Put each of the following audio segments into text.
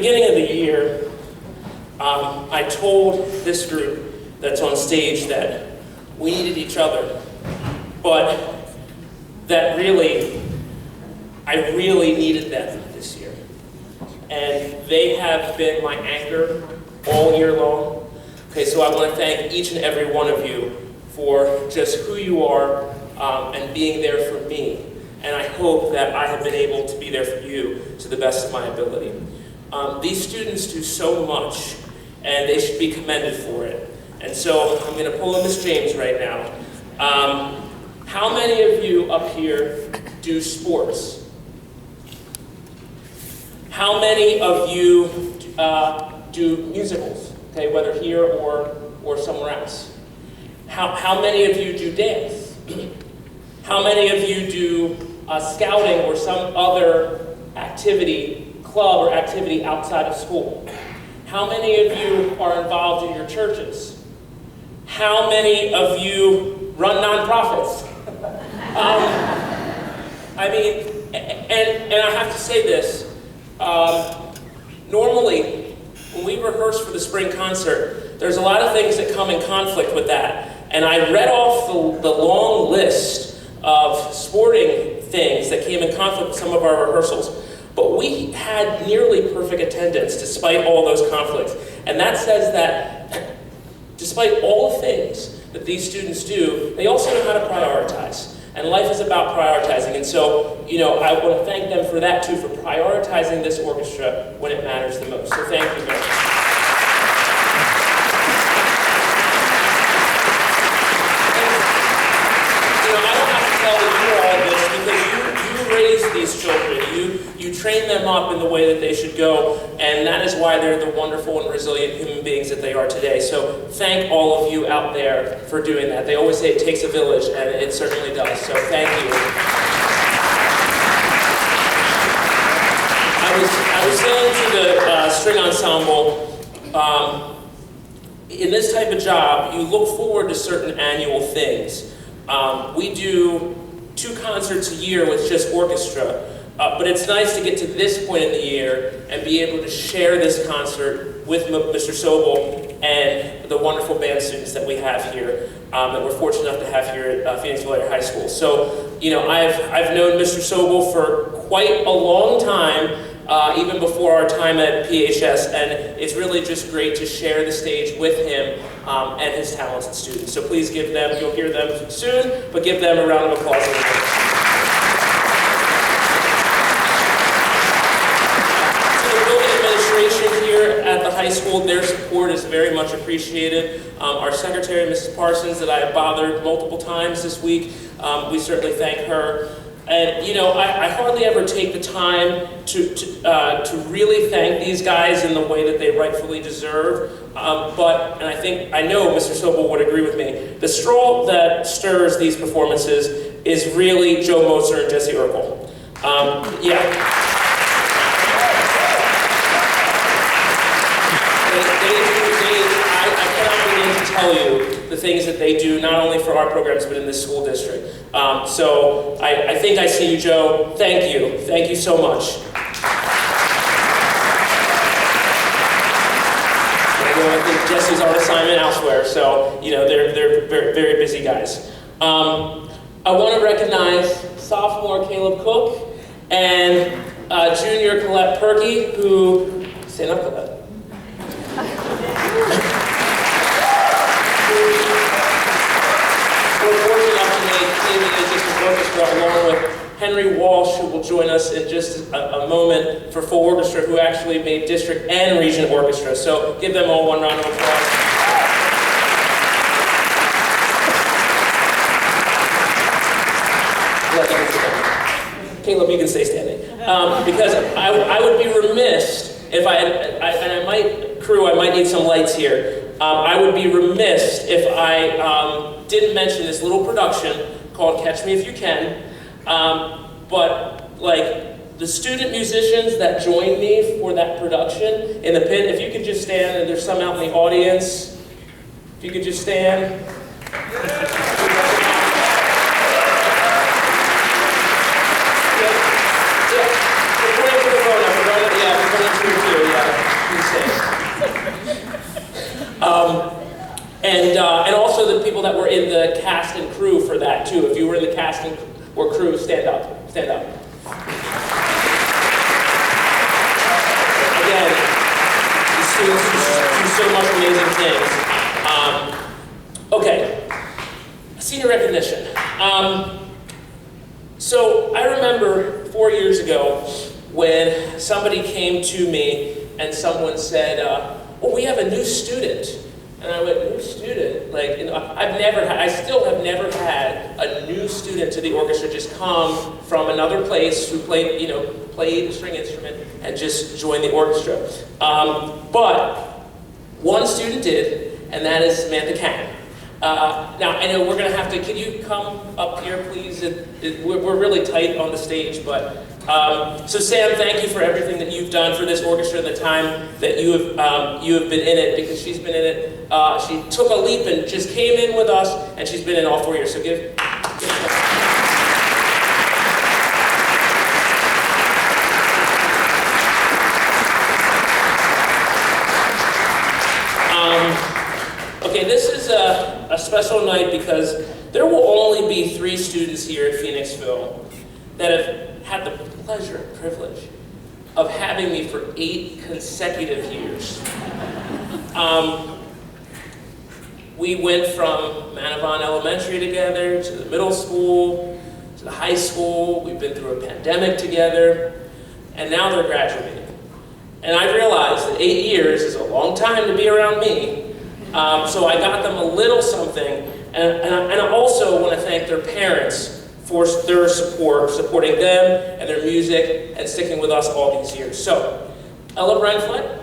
beginning of the year, I told this group that's on stage that we needed each other, but that really, I really needed them this year. And they have been my anchor all year long. Okay, so I want to thank each and every one of you for just who you are and being there for me. And I hope that I have been able to be there for you to the best of my ability. These students do so much, and they should be commended for it. And so I'm going to pull in Miss James right now. How many of you up here do sports? How many of you do musicals? Okay, whether here or somewhere else. How many of you do dance? How many of you do scouting or some other activity, club or activity outside of school? How many of you are involved in your churches? How many of you run nonprofits? I mean, and I have to say this, normally when we rehearse for the spring concert, there's a lot of things that come in conflict with that. And I read off the long list of sporting things that came in conflict with some of our rehearsals. But we had nearly perfect attendance despite all those conflicts. And that says that despite all the things that these students do, they also know how to prioritize. And life is about prioritizing. And so, you know, I want to thank them for that too, for prioritizing this orchestra when it matters the most. So thank you very much. These children, you train them up in the way that they should go, and that is why they're the wonderful and resilient human beings that they are today. So thank all of you out there for doing that. They always say it takes a village, and it certainly does, so thank you. I was saying to the string ensemble, in this type of job, you look forward to certain annual things. We do 2 concerts a year with just orchestra, but it's nice to get to this point in the year and be able to share this concert with Mr. Sobel and the wonderful band students that we have here, that we're fortunate enough to have here at Phoenixville Area High School. So, you know, I've known Mr. Sobel for quite a long time, even before our time at PHS, and it's really just great to share the stage with him and his talented students. So please give them, you'll hear them soon, but give them a round of applause. To the building administration here at the high school, their support is very much appreciated. Our secretary, Mrs. Parsons, that I have bothered multiple times this week, we certainly thank her. And you know, I hardly ever take the time to really thank these guys in the way that they rightfully deserve. And I know Mr. Sobel would agree with me. The straw that stirs these performances is really Joe Moser and Jesse Urkel. I cannot begin to tell you the things that they do, not only for our programs, but in this school district. So I think I see you, Joe. Thank you. Thank you so much. I think Jesse's on assignment elsewhere, so you know they're very, very busy guys. I want to recognize sophomore Caleb Cook and junior Colette Perky, who stand up, Colette. We're fortunate enough to make David the District Orchestra along with Henry Walsh, who will join us in just a moment for full orchestra, who actually made district and region orchestra. So give them all one round of applause. Caleb, you can stay standing. Because I would be remiss if I might need some lights here. I would be remiss if I didn't mention this little production called Catch Me If You Can. But like the student musicians that joined me for that production in the pit, if you could just stand, and there's some out in the audience, if you could just stand. Yeah. people that were in the cast and crew for that too. If you were in the cast or crew, stand up, stand up. Again, the students do so much amazing things. Okay, senior recognition. So I remember 4 years ago when somebody came to me and someone said, "Oh, we have a new student." And I went, "New student?" Like, you know, I still have never had a new student to the orchestra just come from another place who played a string instrument and just join the orchestra. But one student did, and that is Samantha Kang. Now, I know we're going to have to, can you come up here, please? We're really tight on the stage, but, so Sam, thank you for everything that you've done for this orchestra and the time that you have been in it, because she's been in it. She took a leap and just came in with us, and she's been in all 4 years, so give Okay, this is a special night because there will only be 3 students here at Phoenixville that have had the pleasure and privilege of having me for 8 consecutive years. We went from Manavon Elementary together to the middle school, to the high school. We've been through a pandemic together, and now they're graduating. And I realized that 8 years is a long time to be around me. So I got them a little something, and I also want to thank their parents for their support, supporting them and their music, and sticking with us all these years. So, Ella Brenflett.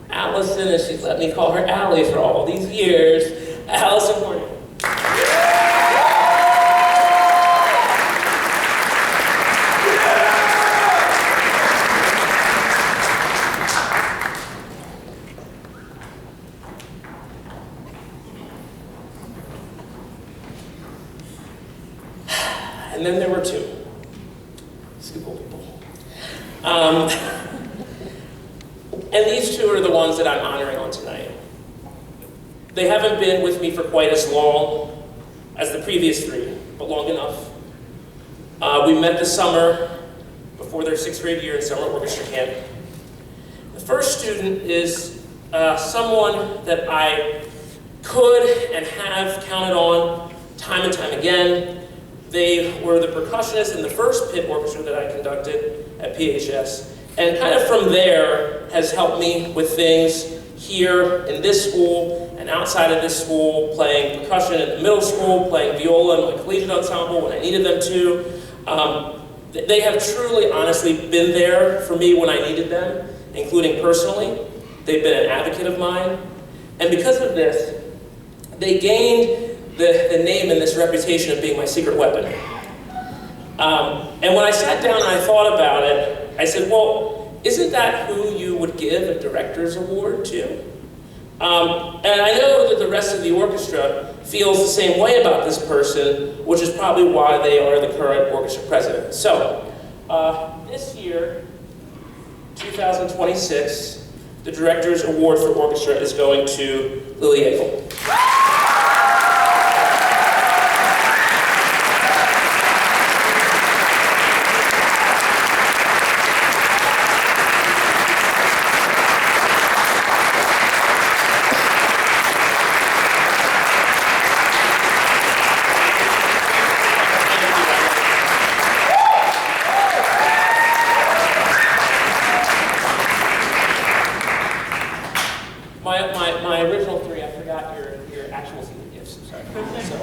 Allison, and she's let me call her Allie for all these years. Allison Horning. And then there were 2. Super people. And these 2 are the ones that I'm honoring on tonight. They haven't been with me for quite as long as the previous 3, but long enough. We met this summer before their 6th grade year in summer orchestra camp. The first student is someone that I could and have counted on time and time again. They were the percussionist in the first pit orchestra that I conducted at PHS. And kind of from there has helped me with things here in this school and outside of this school, playing percussion in the middle school, playing viola in my collegiate ensemble when I needed them to. They have truly, honestly been there for me when I needed them, including personally. They've been an advocate of mine. And because of this, they gained the name and this reputation of being my secret weapon. And when I sat down and I thought about it, I said, well, isn't that who you would give a director's award to? And I know that the rest of the orchestra feels the same way about this person, which is probably why they are the current orchestra president. So, this year, 2026, the director's award for orchestra is going to Lily Egel. My original 3, I forgot your actual secret gifts. Sorry. So.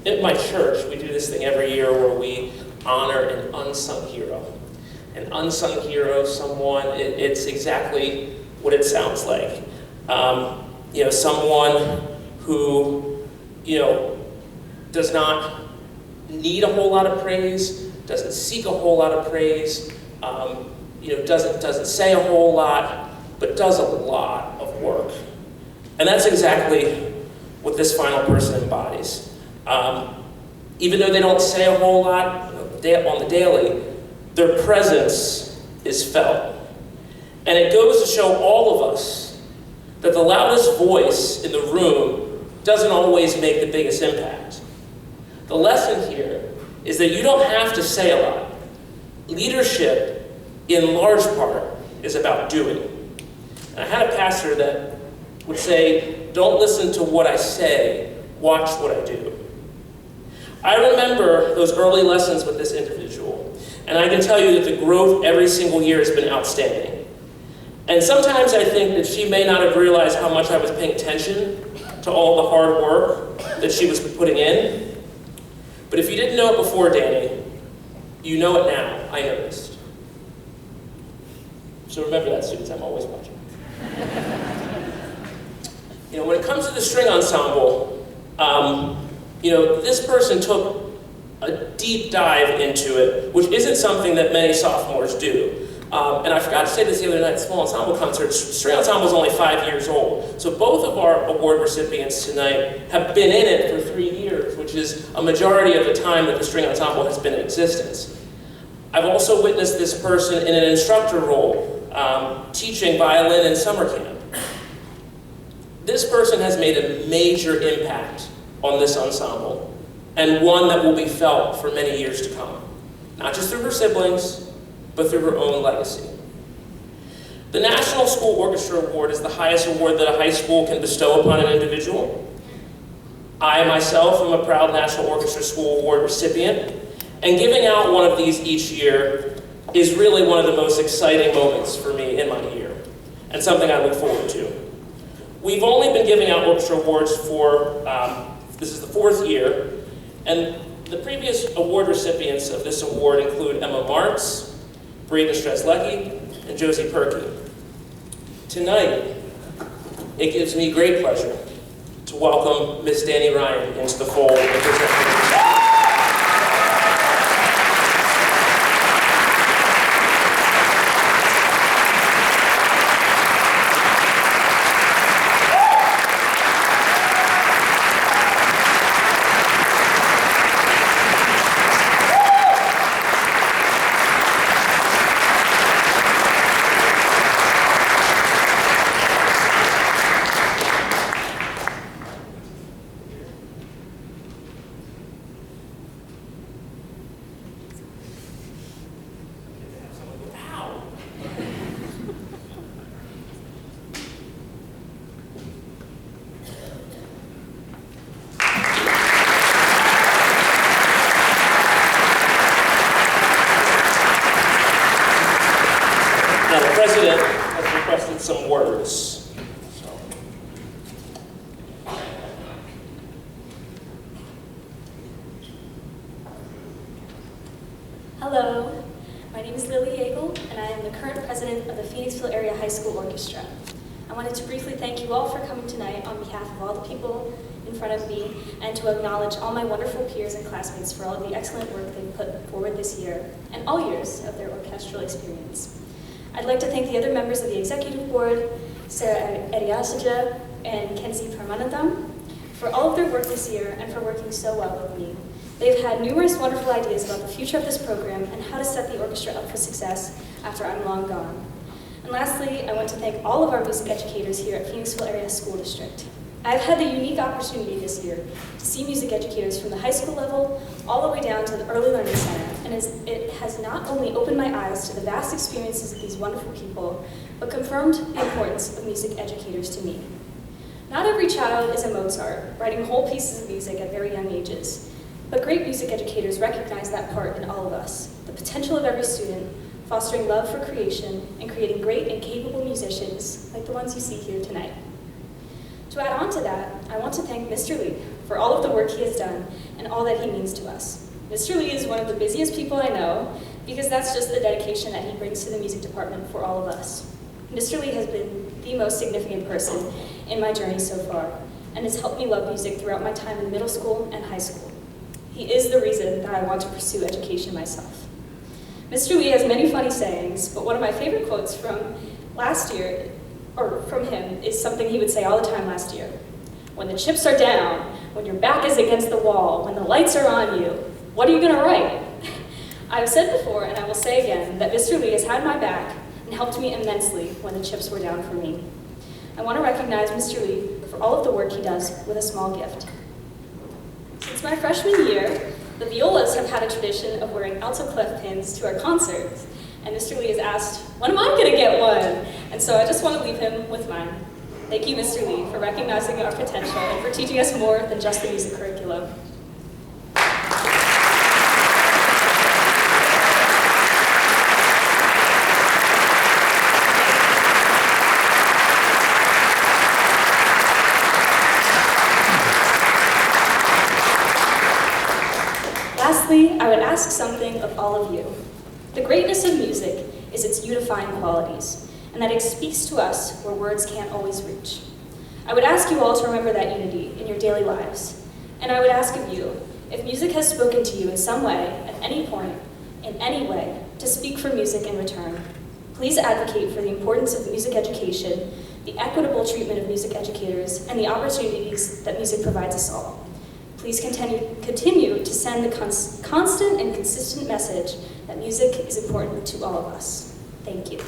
At my church, we do this thing every year where we honor an unsung hero. An unsung hero, someone, it's exactly what it sounds like. Someone who, does not need a whole lot of praise, doesn't seek a whole lot of praise, doesn't say a whole lot, but does a lot of work. And that's exactly what this final person embodies. Even though they don't say a whole lot on the daily, their presence is felt. And it goes to show all of us that the loudest voice in the room doesn't always make the biggest impact. The lesson here is that you don't have to say a lot. Leadership, in large part, is about doing. And I had a pastor that would say, don't listen to what I say, watch what I do. I remember those early lessons with this individual, and I can tell you that the growth every single year has been outstanding. And sometimes I think that she may not have realized how much I was paying attention to all the hard work that she was putting in. But if you didn't know it before, Danny, you know it now. I noticed. So remember that, students, I'm always watching. When it comes to the string ensemble, this person took a deep dive into it, which isn't something that many sophomores do. And I forgot to say this the other night at Small Ensemble Concerts, string ensemble is only 5 years old. So both of our award recipients tonight have been in it for 3 years, which is a majority of the time that the string ensemble has been in existence. I've also witnessed this person in an instructor role, teaching violin in summer camp. This person has made a major impact on this ensemble, and one that will be felt for many years to come. Not just through her siblings, but through her own legacy. The National School Orchestra Award is the highest award that a high school can bestow upon an individual. I myself am a proud National Orchestra School Award recipient, and giving out one of these each year is really one of the most exciting moments for me in my year, and something I look forward to. We've only been giving out orchestra awards for, this is the 4th year, and the previous award recipients of this award include Emma Martz, Braden Strzelecki, and Josie Perky. Tonight, it gives me great pleasure to welcome Miss Danny Ryan into the fold and present. Some words. Hello, my name is Lily Yeagle, and I am the current president of the Phoenixville Area High School Orchestra. I wanted to briefly thank you all for coming tonight on behalf of all the people in front of me, and to acknowledge all my wonderful peers and classmates for all of the excellent work they've put forward this year, and all years of their orchestral experience. I'd like to thank the other members of the Executive Board, Sarah Ariasaja and Kenzie Paramanandam, for all of their work this year and for working so well with me. They've had numerous wonderful ideas about the future of this program and how to set the orchestra up for success after I'm long gone. And lastly, I want to thank all of our music educators here at Phoenixville Area School District. I've had the unique opportunity this year to see music educators from the high school level all the way down to the Early Learning Center, and it has not only opened my eyes to the vast experiences of these wonderful people, but confirmed the importance of music educators to me. Not every child is a Mozart, writing whole pieces of music at very young ages, but great music educators recognize that part in all of us, the potential of every student, fostering love for creation and creating great and capable musicians like the ones you see here tonight. To add on to that, I want to thank Mr. Lee for for all of the work he has done and all that he means to us. Mr. Lee is one of the busiest people I know because that's just the dedication that he brings to the music department for all of us. Mr. Lee has been the most significant person in my journey so far and has helped me love music throughout my time in middle school and high school. He is the reason that I want to pursue education myself. Mr. Lee has many funny sayings, but one of my favorite quotes from last year, or from him, is something he would say all the time last year. When the chips are down, when your back is against the wall, when the lights are on you, what are you going to write? I've said before, and I will say again, that Mr. Lee has had my back and helped me immensely when the chips were down for me. I want to recognize Mr. Lee for all of the work he does with a small gift. Since my freshman year, the Violas have had a tradition of wearing alto clef pins to our concerts, and Mr. Lee has asked, when am I going to get one? And so I just want to leave him with mine. Thank you, Mr. Lee, for recognizing our potential and for teaching us more than just the music curriculum. Lastly, I would ask something of all of you. The greatness of music is its unifying qualities, and that it speaks to us where words can't always reach. I would ask you all to remember that unity in your daily lives, and I would ask of you, if music has spoken to you in some way, at any point, in any way, to speak for music in return. Please advocate for the importance of music education, the equitable treatment of music educators, and the opportunities that music provides us all. Please continue to send the constant and consistent message that music is important to all of us. Thank you.